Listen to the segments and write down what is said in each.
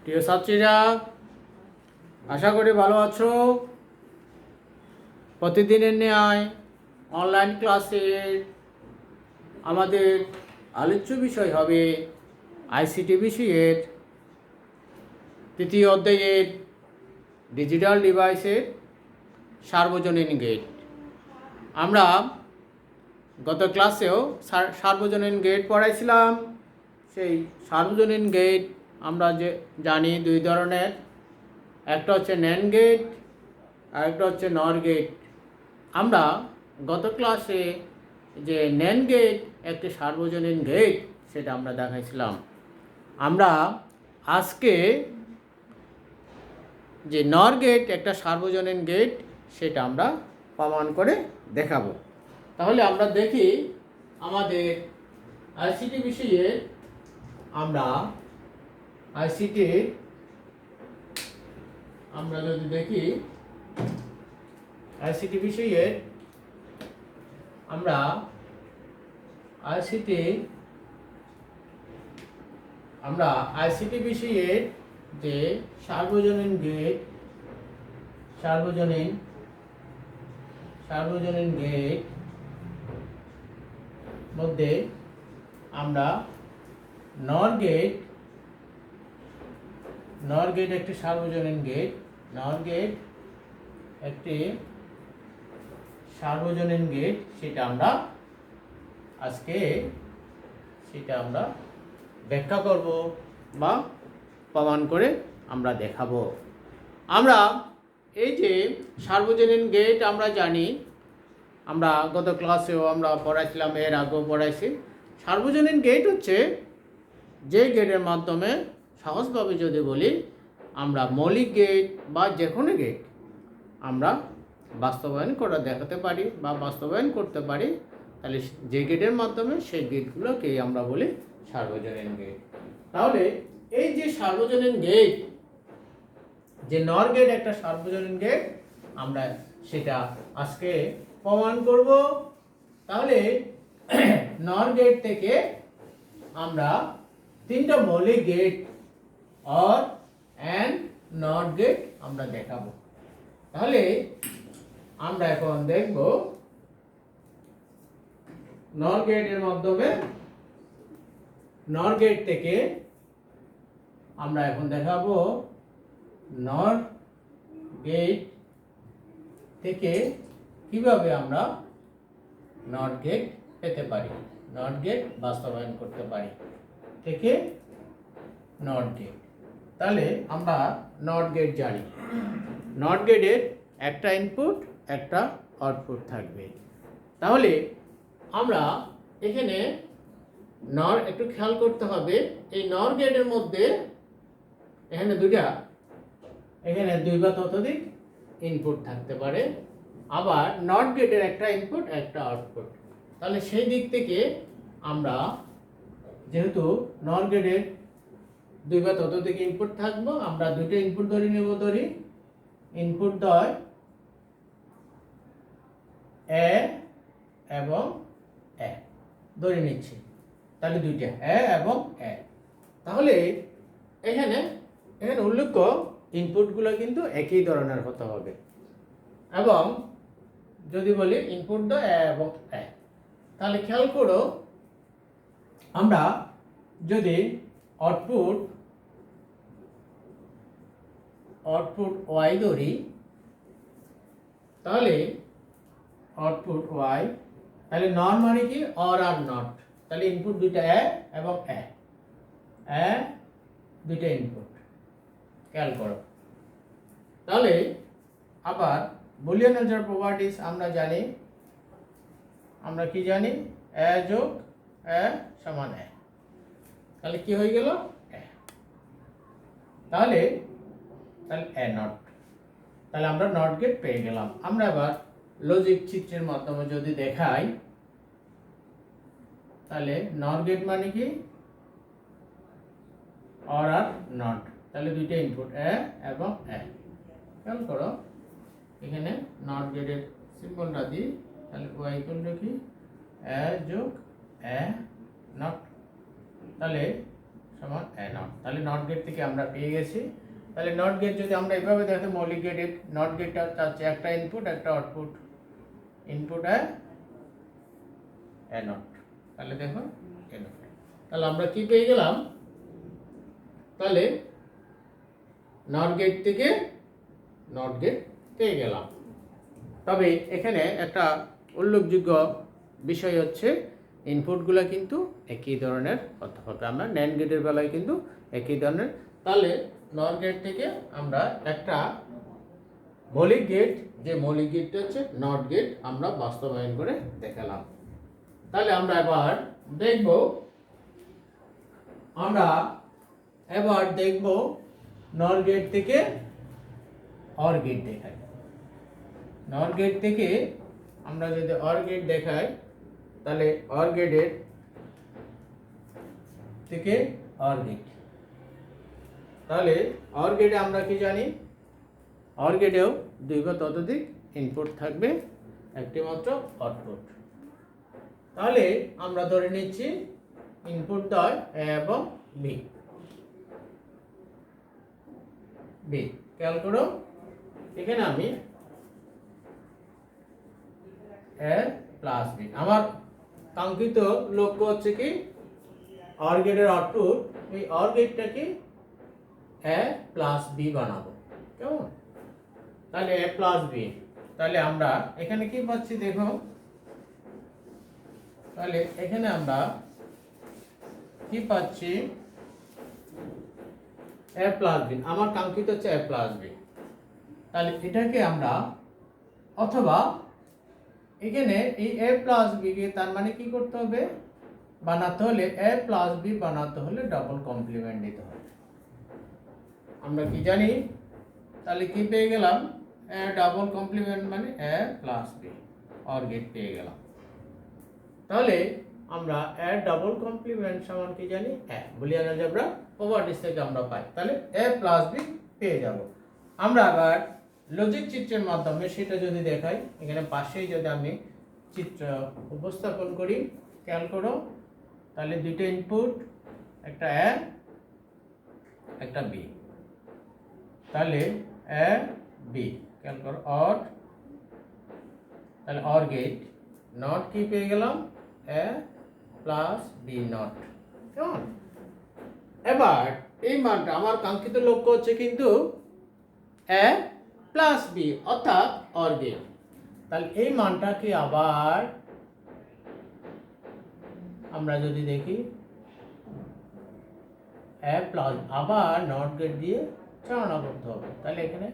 প্রিয় ছাত্রীরা, আশা করি ভালো আছো। প্রতিদিনের ন্যায় অনলাইন ক্লাসের আমাদের আলোচ্য বিষয় হবে আইসিটি বিষয়ের তৃতীয় অধ্যায়ের ডিজিটাল ডিভাইসের সার্বজনীন গেট। আমরা গত ক্লাসেও সার্বজনীন গেট পড়াইছিলাম। সেই সার্বজনীন গেট আমরা যে জানি দুই ধরনের, একটা হচ্ছে ন্যান্ড গেট আর একটা হচ্ছে নর গেট। আমরা গত ক্লাসে যে ন্যান্ড গেট একটি সার্বজনীন গেট সেটা আমরা দেখাইছিলাম। আমরা আজকে যে নর গেট একটা সার্বজনীন গেট সেটা আমরা প্রমাণ করে দেখাবো। তাহলে আমরা দেখি আমাদের আইসিটি বিষয়ে আমরা যদি দেখি আইসিটি বিষয়ে আমরা আইসিটি বিষয়ে যে সার্বজনীন গেট মধ্যে আমরা নর গেট একটি সার্বজনীন গেট, সেটা আমরা আজকে ব্যাখ্যা করব বা প্রমাণ করে আমরা দেখাবো। আমরা এই যে সার্বজনীন গেট আমরা জানি, আমরা গত ক্লাসেও আমরা পড়াইছিলাম, এর আগেও পড়াইছি। সার্বজনীন গেট হচ্ছে যে গেটের মাধ্যমে, সহজভাবে যদি বলি, আমরা মৌলিক গেট বা যে কোনো গেট আমরা বাস্তবায়ন করে দেখাতে পারি বা বাস্তবায়ন করতে পারি। তাহলে যে গেটের মাধ্যমে সেই গেটগুলোকেই আমরা বলি সার্বজনীন গেট। তাহলে এই যে সার্বজনীন গেট, যে নর গেট একটা সার্বজনীন গেট, আমরা সেটা আজকে প্রমাণ করব। তাহলে নর গেট থেকে আমরা তিনটা মৌলিক gate or and not gate আমরা দেখাবো। তাহলে আমরা এখন দেখব নর গেটের মাধ্যমে, নর গেট থেকে আমরা এখন দেখাবো নর গেট থেকে কিভাবে আমরা নট গেট পেতে পারি, নট গেট বাস্তবায়ন করতে পারি থেকে নট গেট। তাহলে আমরা নট গেট জানি, নট গেটের একটা ইনপুট একটা আউটপুট থাকবে। তাহলে আমরা এখানে একটু খেয়াল করতে হবে, এই নর গেটের মধ্যে এখানে দুই বা ততোধিক ইনপুট থাকতে পারে, আবার নট গেটের একটা ইনপুট একটা আউটপুট। তাহলে সেই দিক থেকে আমরা যেহেতু নর গেটের দুই বা ততোধিক ইনপুট থাকবো, আমরা দুটো ইনপুট ধরি ইনপুট দ্বয় এ এবং এ ধরে নিচ্ছি। তাহলে দুইটা এ এবং এ। তাহলে এখানে উল্লেখ্য ইনপুটগুলো কিন্তু একই ধরনের হতে হবে। এবং যদি বলি ইনপুট দ্বয় এ এবং এ, তাহলে খেয়াল করো, আমরা যদি আউটপুট ওয়াই ধরি, তাহলে আউটপুট ওয়াই, তাহলে নর মানে কি অর আর নট। তাহলে ইনপুট দুইটা এ এবং এ দুইটা ইনপুট, খেয়াল করো। তাহলে আবার বুলিয়ান অ্যালজেব্রা প্রপার্টিজ আমরা জানি, আমরা কি জানি, এ যোগ এ সমান এ। তাহলে কি হয়ে গেল, এ। তাহলে এ নট। তাহলে আমরা নট গেট পেয়ে গেলাম। আমরা আবার লজিক চিত্রের মাধ্যমে যদি দেখাই, তাহলে নট গেট মানে কি অর আর নট। তাহলে দুইটা ইনপুট এ এবং এ। খেয়াল করো, এখানে নট গেটের সিম্বলটা দিই, তাহলে ওয়াই ইকুয়াল টু কি এ যোগ এ নট। তাহলে সমান এ নট। তাহলে নট গেট থেকে আমরা পেয়ে গেছি। তাহলে নট গেট যদি আমরা এভাবে দেখি, মৌলিক গেটের নট গেটটা চাচ্ছে একটা ইনপুট একটা আউটপুট, ইনপুট এ নট। তাহলে দেখো এ নট। তাহলে আমরা কি পেয়ে গেলাম, তাহলে নট গেট থেকে নট গেট পেয়ে গেলাম। তবে এখানে একটা উল্লেখযোগ্য বিষয় হচ্ছে ইনপুটগুলো কিন্তু একই ধরনের হতে হবে। আমরা ন্যান্ড গেটের বেলায় কিন্তু একই ধরনের। তাহলে নট গেট থেকে আমরা একটা মৌলিক গেট, যে মৌলিক গেটটা হচ্ছে নট গেট, আমরা বাস্তবায়ন করে দেখালাম। তাহলে আমরা এবার দেখব নট গেট থেকে অর গেট দেখাই। নট গেট থেকে আমরা যদি অর গেট দেখাই, তাহলে অর গেটের থেকে অর গেট, তাহলে অর গেটে আমরা কি জানি, অর গেটেও দুই বা ততোধিক ইনপুট থাকবে, একটি মাত্র আউটপুট। তাহলে আমরা ধরে নিচ্ছি ইনপুট দ্বয় এ এবং বি। খেয়াল করো, এখানে আমি এ প্লাস বি, আমার কাঙ্ক্ষিত লক্ষ্য হচ্ছে কি অর গেটের আউটপুট, এই অর গেটটাকে এ প্লাস বি বানাবো, কেমন? তাহলে এ প্লাস বি, তাহলে আমরা এখানে কি পাচ্ছি দেখো, তাহলে এখানে আমরা কি পাচ্ছি, এ প্লাস বি, আমার কাঙ্ক্ষিত হচ্ছে এ প্লাস বি। তাহলে এটাকে আমরা, অথবা এখানে এই এ প্লাস বি কে তার মানে কি করতে হবে, বানাতে হলে এ প্লাস বি বানাতে হলে ডাবল কমপ্লিমেন্ট দিতে হবে। আমরা কি জানি, তাহলে কি পেয়ে গেলাম, এ ডাবল কমপ্লিমেন্ট মানে এ প্লাস বি, অর গেট পেয়ে গেলাম। তাহলে আমরা এ ডাবল কমপ্লিমেন্ট সমান কি জানি, বুলিয়ান অলজেব্রা প্রপার্টিজ থেকে আমরা পাই। তাহলে এ প্লাস বি পেয়ে যাব। আমরা আবার লজিক চিত্রের মাধ্যমে সেটা যদি দেখাই, এখানে পাশেই যদি আমি চিত্র উপস্থাপন করি, খেয়াল করো, তাহলে দুটো ইনপুট, একটা এ একটা বি, তাহলে এ বি, খেয়াল করো অর, তাহলে অর গেট নট কি পেয়ে গেলাম, এ প্লাস বি নট, কেমন? এবার এই মানটা আমার কাঙ্ক্ষিত লক্ষ্য হচ্ছে কিন্তু এ প্লাস বি অর্থাৎ অর গেট। তাহলে এই মানটাকে আবার আমরা যদি দেখি, এ প্লাস, আবার নট গেট দিয়ে চালনা করতে হবে। তাহলে এখানে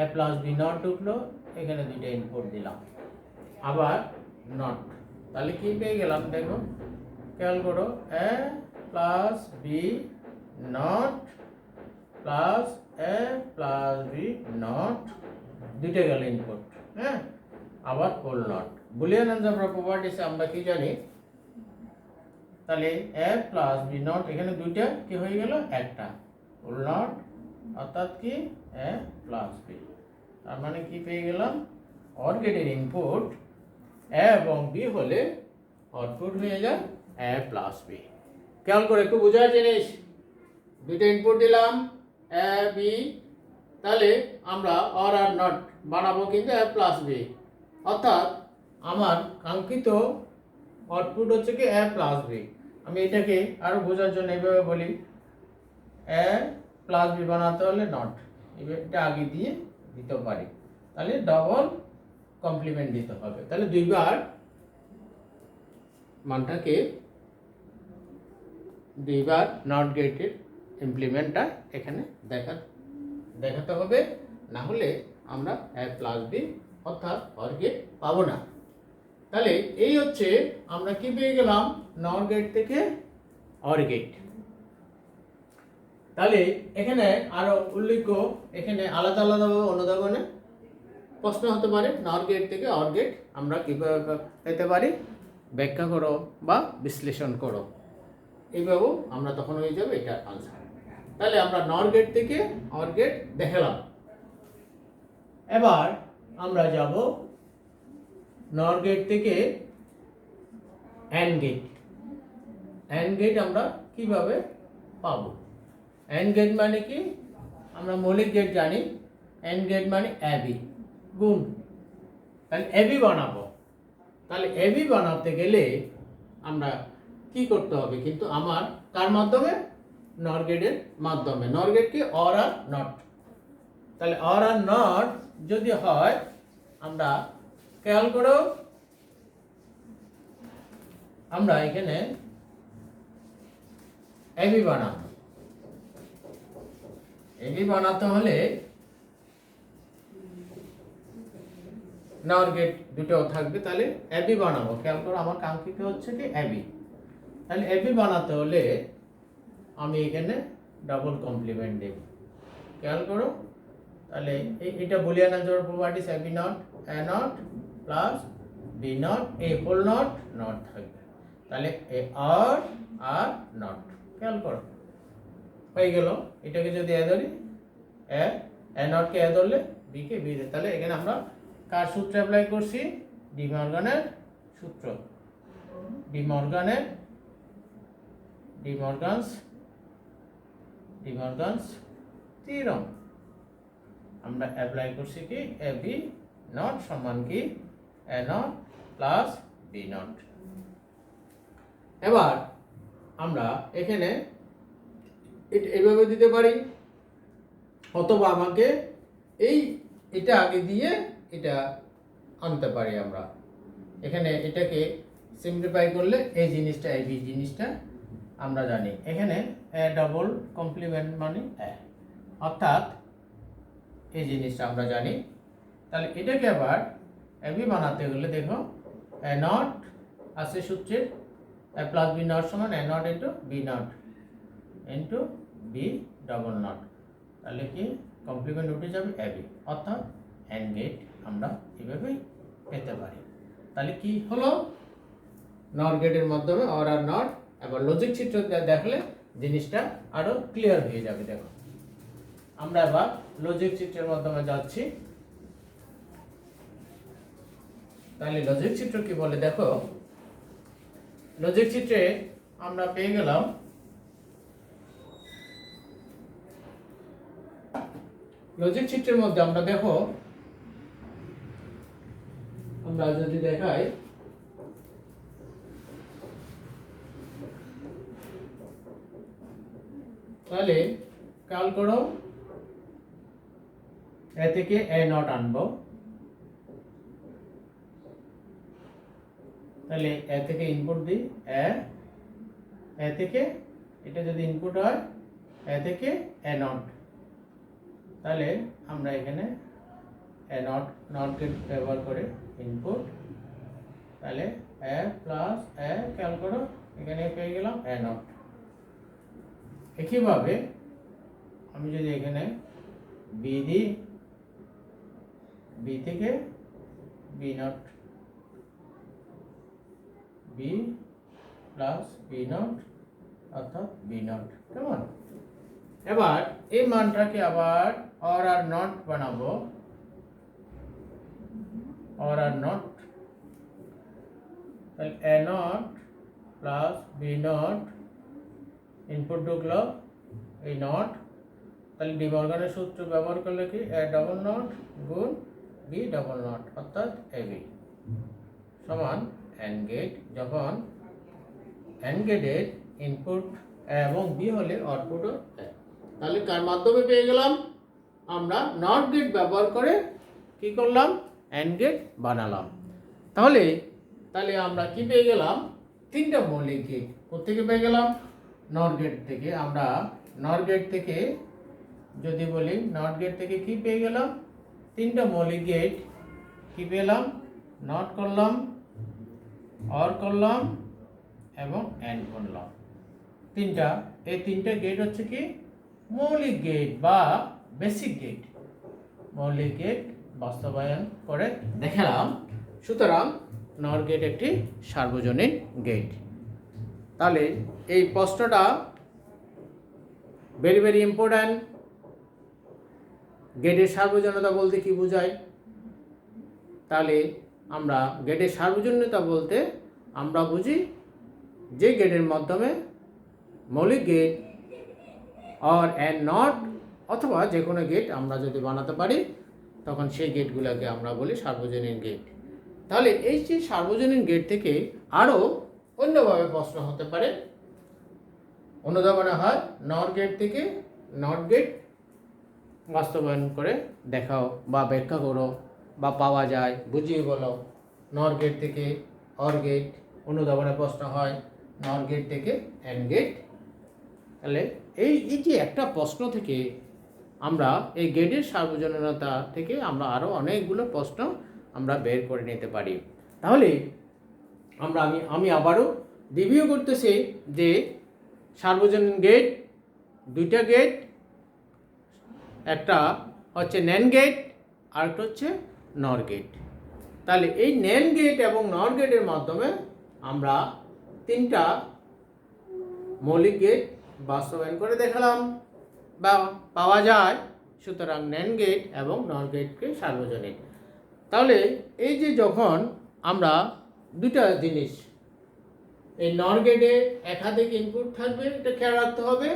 এ প্লাস বি নট ঢুকলো, এখানে দুইটা ইনপুট দিলাম, আবার নট, তাহলে কি পেয়ে গেলাম দেখো, খেয়াল করো, A plus B not plus A plus B not, দুইটা গেল ইনপুট, হ্যাঁ, আবার হোল নট। বুলিয়ান অলজেব্রা প্রপার্টিসে আমরা কি জানি, তাহলে এ প্লাস বি নট, এখানে দুইটা কি হয়ে গেল, একটা হোল নট, অর্থাৎ কি এ প্লাস বি। তার মানে কি পেয়ে গেলাম, অর গেটের ইনপুট এ এবং বি হলে আউটপুট হয়ে যায় এ প্লাস বি। খেয়াল করে একটু বোঝার জিনিস, দুইটা ইনপুট দিলাম এ বি, তাহলে আমরা অর আর নট বানাবো কিন্তু এ প্লাস বি, অর্থাৎ আমার কাঙ্ক্ষিত আউটপুট হচ্ছে কি এ প্লাস বি। আমি এটাকে আরো বোঝার জন্য এইভাবে বলি, এ প্লাস বি বানাতে হলে নট, এটা আগে দিয়ে দিতে পারি, তাহলে ডবল কমপ্লিমেন্ট দিতে হবে। তাহলে দুইবার মানটাকে, দুইবার নট গেটের ইমপ্লিমেন্টটা এখানে দেখাতে হবে, না হলে আমরা এ প্লাস বি অর্থাৎ অর গেট পাবো না। তাহলে এই হচ্ছে আমরা কি পেয়ে গেলাম, নট গেট থেকে অর গেট। তাহলে এখানে আরো উল্লেখ্য, এখানে আলাদা আলাদাভাবে অনুধাবনে প্রশ্ন হতে পারে, নট গেট থেকে অর গেট আমরা কিভাবে পেতে পারি, ব্যাখ্যা করো বা বিশ্লেষণ করো, এইভাবেও আমরা তখন হয়ে যাবে এটা আনসার। তাহলে আমরা নট গেট থেকে অর গেট দেখালাম। এবার আমরা যাব নট গেট থেকে অ্যান্ড গেট। অ্যান্ড গেট আমরা কিভাবে পাবো। অ্যান্ড গেট মানে কি, আমরা মৌলিক গেট জানি, অ্যান্ড গেট মানে এবি গুণ, তাহলে এবি বানাবো। তাহলে এবি বানাতে গেলে আমরা কি করতে হবে, কিন্তু আমার কার মাধ্যমে, নর গেটের মাধ্যমে। নর গেট কি, অর আর নট। তাহলে অর আর নট যদি হয়, আমরা খেয়াল করো, আমরা এখানে এবি বানাবো। এবি বানাতে হলে নর গেট দুটো থাকবে, তাহলে এবি বানাবো। খেয়াল করো, আমার কাঙ্ক্ষিত হচ্ছে কি এবি। তাহলে এবি বানাতে হলে আমি এখানে ডাবল কমপ্লিমেন্ট দেব। খেয়াল করো, তাহলে এটা Boolean algebra properties, A B not A not plus B not A whole not not থাকবে। তাহলে এ আর আর নট, খেয়াল করো হয়ে গেল। এটাকে যদি এ ধরি, এ নটকে এ ধরলে বি কে বি, তাহলে এখানে আমরা কার সূত্র অ্যাপ্লাই করছি, ডি মর্গানের সূত্র, ডি মর্গানস থিওরেম আমরা অ্যাপ্লাই করছি কি, এ বি নট সমান কি এ নট প্লাস বি নট। এবার আমরা এখানে এইভাবে দিতে পারি, অথবা আমাকে এটা আগে দিয়ে এটা আনতে পারি। আমরা এখানে এটাকে সিম্পলিফাই করলে এই জিনিসটা, এই বি জিনিসটা আমরা জানি। এখানে এ ডাবল কমপ্লিমেন্ট মানে এ, অর্থাৎ এই জিনিসটা আমরা জানি। তাহলে এটাকে আবার এবি বানাতে গেলে দেখো, এ নট আছে সূত্রের, এ প্লাস বি নট সমান A not into B not into B double not. তাহলে কি কমপ্লিমেন্ট উঠে যাবে এবি, অর্থাৎ অ্যান্ড গেট আমরা এভাবেই পেতে পারি। তাহলে কি হলো, নর গেটের মাধ্যমে অর আর নট। এবার লজিক চিত্র দেখলে জিনিসটা আরো ক্লিয়ার হয়ে যাবে। দেখো, আমরা এবার লজিক চিত্রের মাধ্যমে যাচ্ছি। তাহলে লজিক চিত্র কি বলে দেখো, লজিক চিত্রে আমরা পেয়ে গেলাম, লজিক চিত্রের মধ্যে আমরা দেখো, আমরা যদি দেখাই, তাহলে খেয়াল করো, এ থেকে এ নট আনবো। তাহলে এ থেকে ইনপুট দিই, এ থেকে এটা যদি ইনপুট হয়, এ থেকে এ নট, তাহলে আমরা এখানে এ নট গেট ব্যবহার করে ইনপুট, তাহলে এ প্লাস এ, খেয়াল করো এখানে পেয়ে গেলাম এ নট। একইভাবে আমি যদি এখানে বি দিই, বি থেকে B not, B plus B not অর্থাৎ বি নট, কেমন? এবার এই মানটাকে আবার অর আর নট বানাবো, অর আর নট, তাহলে A not plus B not, input ঢুকলো এই নট, তাহলে ডি মর্গানের সূত্র ব্যবহার করলে কি, এ ডাবল নট গুণ বি ডাবল নট অর্থাৎ এ বি সমান অ্যান্ড গেট। যখন অ্যান্ড গেটের ইনপুট এবং বি হলে আউটপুটও, তাহলে কার মাধ্যমে পেয়ে গেলাম, আমরা নট গেট ব্যবহার করে কি করলাম, অ্যান্ড গেট বানালাম। তাহলে আমরা কি পেয়ে গেলাম, তিনটা মৌলিক গেট। কোথেকে পেয়ে গেলাম, নট গেট থেকে। আমরা নট গেট থেকে যদি বলি, নট গেট থেকে কি পেয়ে গেলাম, তিনটা মৌলিক গেট কি পেলাম, নট করলাম, অর করলাম এবং অ্যান্ড করলাম। তিনটা, এই তিনটা গেট হচ্ছে কি মৌলিক গেট বা বেসিক গেট, মৌলিক গেট বাস্তবায়ন করে দেখালাম। সুতরাং নর গেট একটি সার্বজনীন গেট। তাহলে এই প্রশ্নটা ভেরি ভেরি ইম্পর্ট্যান্ট। গেটের সার্বজনীনতা বলতে কি বোঝায়? তাহলে আমরা গেটের সার্বজনীনতা বলতে আমরা বুঝি যে গেটের মাধ্যমে মৌলিক গেট অর অ্যান্ড নট অথবা যে কোনো গেট আমরা যদি বানাতে পারি তখন সেই গেটগুলোকে আমরা বলি সার্বজনীন গেট। তাহলে এই যে সার্বজনীন গেট থেকে আরও অন্যভাবে প্রশ্ন হতে পারে। অনুধাবনে হয় নর গেট থেকে নট গেট বাস্তবায়ন করে দেখাও বা ব্যাখ্যা করো বা পাওয়া যায় বুঝিয়ে বলো। নর গেট থেকে অর গেট অনুধাবনে প্রশ্ন হয় নর গেট থেকে অ্যান্ড গেট। তাহলে এই যে একটা প্রশ্ন থেকে আমরা এই গেটের সার্বজনীনতা থেকে আমরা আরও অনেকগুলো প্রশ্ন আমরা বের করে নিতে পারি। তাহলে আমি আবারও রিভিউ করতেছি যে সার্বজনীন গেট দুইটা গেট, একটা হচ্ছে ন্যান গেট আর একটা হচ্ছে নর গেট। তাহলে এই ন্যান গেট এবং নর গেটের মাধ্যমে আমরা তিনটা মৌলিক গেট বাস্তবায়ন করে দেখালাম বা পাওয়া যায়। সুতরাং ন্যান গেট এবং নর গেটকে সার্বজনীন। তাহলে এই যে যখন আমরা দুটা জিনিস, এই নর গেটে একাধিক ইনপুট থাকবে, এটা খেয়াল রাখতে হবে।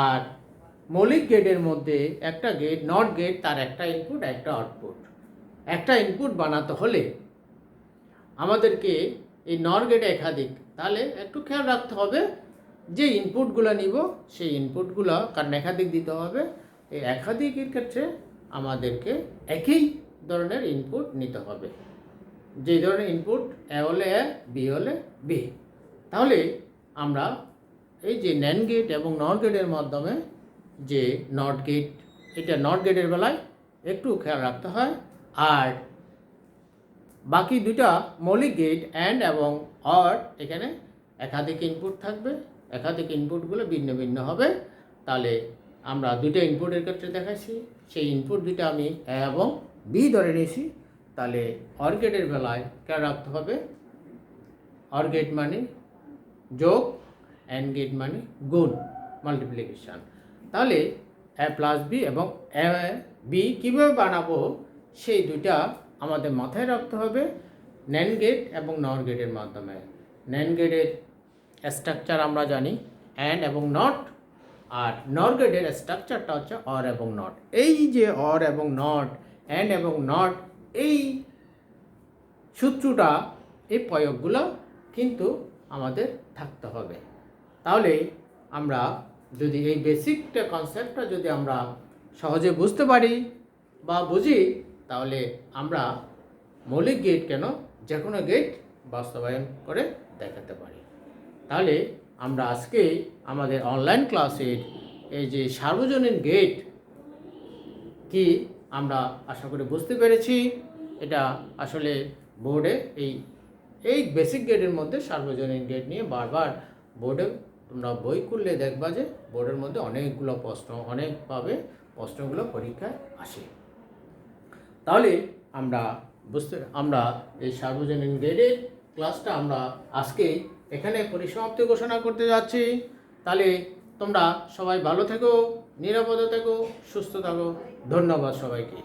আর মৌলিক গেটের মধ্যে একটা গেট নট গেট, তার একটা ইনপুট একটা আউটপুট। একটা ইনপুট বানাতে হলে আমাদেরকে এই নর গেটে একাধিক, তাহলে একটু খেয়াল রাখতে হবে যে ইনপুটগুলো নিব সেই ইনপুটগুলো কারণ একাধিক দিতে হবে। এই একাধিকের ক্ষেত্রে আমাদেরকে একই ধরনের ইনপুট নিতে হবে। যে ধরনের ইনপুট এ হলে এ, বি হলে বি। তাহলে আমরা এই যে ন্যান গেট এবং নট গেটের মাধ্যমে যে নট গেট, এটা নট গেটের বেলায় একটু খেয়াল রাখতে হয়। আর বাকি দুটা মৌলিক গেট অ্যান্ড এবং অর, এখানে একাধিক ইনপুট থাকবে, একাধিক ইনপুটগুলো ভিন্ন ভিন্ন হবে। তাহলে আমরা দুটো ইনপুটের ক্ষেত্রে দেখাচ্ছি, সেই ইনপুট দুটো আমি এ এবং বি ধরে নিয়েছি। তাহলে অর গেটের বেলায় খেয়াল রাখতে হবে অর গেট মানে যোগ, অ্যান্ড গেট মানে গুণ, মাল্টিপ্লিকেশান। তাহলে এ প্লাস বি এবং এ বি কীভাবে বানাবো সেই দুইটা আমাদের মাথায় রাখতে হবে ন্যান গেট এবং নর গেটের মাধ্যমে। ন্যান গেটের স্ট্রাকচার আমরা জানি অ্যান্ড এবং নট, আর নর গেটের স্ট্রাকচারটা হচ্ছে অর এবং নট। এই যে অর এবং নট, অ্যান্ড এবং নট, এই সূত্রটা, এই প্রয়োগগুলো কিন্তু আমাদের থাকতে হবে। তাহলে আমরা যদি এই বেসিকটা কনসেপ্টটা যদি আমরা সহজে বুঝতে পারি বা বুঝি, তাহলে আমরা মৌলিক গেট কেন যে কোনো গেট বাস্তবায়ন করে দেখাতে পারি। তাহলে আমরা আজকে আমাদের অনলাইন ক্লাসের এই যে সার্বজনীন গেট কি আমরা আশা করি বুঝতে পেরেছি। এটা আসলে বোর্ডে এই বেসিক গেটের মধ্যে সার্বজনীন গেট নিয়ে বারবার বোর্ডে তোমরা বই খুললে দেখবা যে বোর্ডের মধ্যে অনেকগুলো প্রশ্ন, অনেকভাবে প্রশ্নগুলো পরীক্ষায় আসে। তাহলে আমরা এই সার্বজনীন গেটের ক্লাসটা আমরা আজকে এখানে পরিসমাপ্তি ঘোষণা করতে যাচ্ছি। তাহলে তোমরা সবাই ভালো থেকো, নিরাপদে থেকো, সুস্থ থাকো। ধন্যবাদ সবাইকে।